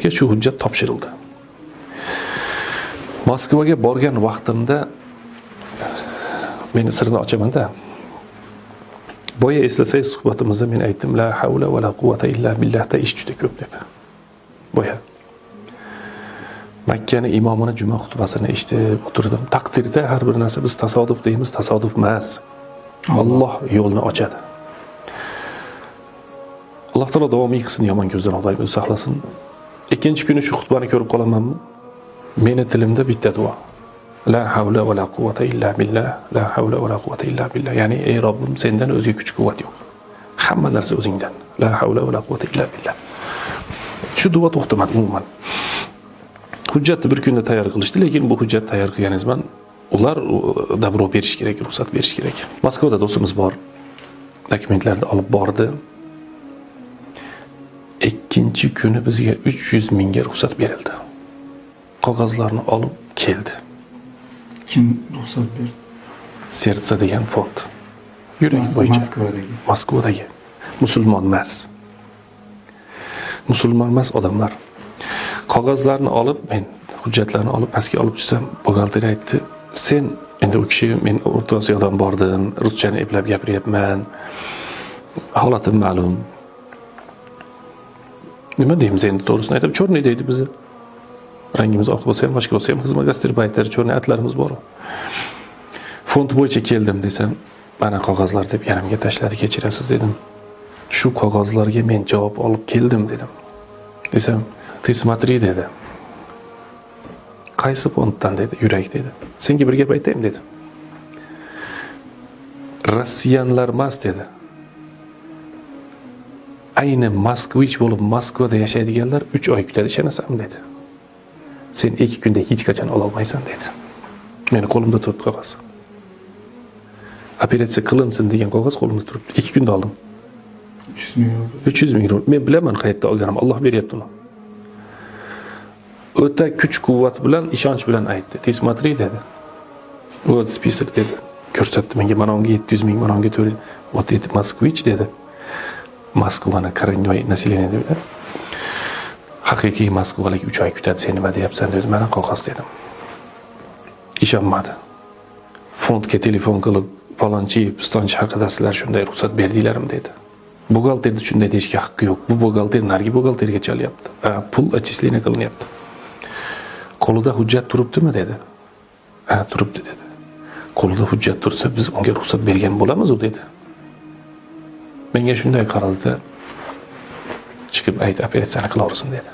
Menga shu hujjat topshirildi. Moskvaga borgan vaqtimda men sirni ochaman-da. Boya eslasangiz suhbatimizda men aytdim la havla va la quvvata illa billahda ish juda ko'p deb. Boya Makkani imomini juma xutbasini eshitib o'tirdim. Taqdirda har bir narsa biz tasodif deymiz, tasodif emas. Alloh yo'lni ochadi. Alloh taolo davomiy qilsin, yomon ko'zdan Xudoy o'zi saqlasin. Ikkinchi kuni shu xutbani ko'rib qolamanmi? Meni tilimda bitta duo. La havla va la quvvata illa billah, la havla va la quvvata illa billah. Ya'ni ey Robbim, sendan o'zga kuch-quvvat yo'q. Hamma narsa o'zingdan. La havla va la quvvata illa billah. Shu duo to'xtamadi umuman. Hujjatni bir kunda tayyor qilishdi, lekin bu hujjat tayyor qilganingiz bilan ular dabro berish kerak, ruxsat berish kerak. Moskvada do'stimiz bor. Dokumentlarni olib bordi. Ikkinchi kuni bizga 300 mingga ruxsat berildi. Qog'ozlarni olib keldi. Kim ruxsat berdi? Sertsa degan fond. Yurak bo'yicha Moskvadagi. Musulmon emas odamlar. Qog'ozlarni olib, men hujjatlarni olib pastga olib tushsam, buxgalter aytdi, sen endi u kishi men O'rta Osiyodan bordim, ruschani eplab gapiryapman. Holatim ma'lum. Nima deymiz endi to'g'risini aytib, cho'rni deydi bizni. Rangimiz oq bo'lsa ham, boshqa bo'lsa ham xizmat gastrbaytlar, cho'rni atlarimiz bor. Fond bo'yicha keldim desam, mana qog'ozlar deb yarimga tashladi, kechirasiz dedim. Shu qog'ozlarga men javob olib keldim dedim. Desam, "Ты смотри" dedi. Qaysi fonddan dedi, yurak dedi. Senga bir gap aytaymi dedi. Rossiyanlar emas dedi. Ayni Moskvich bo'lib Moskvada yashaydiganlar 3 oy kutadi, ishonasam dedi. Sen 2 kunda hech qachon ola olmaysan dedi. Meni qo'limda turibdi qog'oz. Operatsiya qilinsin degan qog'oz qo'limda turibdi. 2 kunda oldim. 300 ming rubl. Men bilaman qayerda olganim, Alloh beryapti uni. O'ta kuch-quvvat bilan, ishonch bilan aytdi. "Ты смотри" dedi. "Вот список" dedi. Ko'rsatdi menga, mana unga 700 ming, mana unga 400. "Вот это Москвич" dedi. Moskvani коренной население dedi. Haqiqiy Moskvalik 3 oy kutadi, sen nima deyapsan dedi. Mana qog'oz dedim. Ishonmadi. Fondga telefon qilib, "Falonchi, pistonchi haqida sizlar shunday ruxsat berdinglarmi" dedi. Buxgalterda shunday deyishga haqqi yo'q. Bu buxgalter nargi buxgalterga chalyapti. Pul отчисление qilinyapti. Qo'lida hujjat turibdimi dedi. Turibdi dedi. Qo'lida hujjat tursa biz unga ruxsat bergan bo'lamiz u dedi. Menga shunday qaraldi. Chiqib aytdi, operatsiyani qilaversin dedi.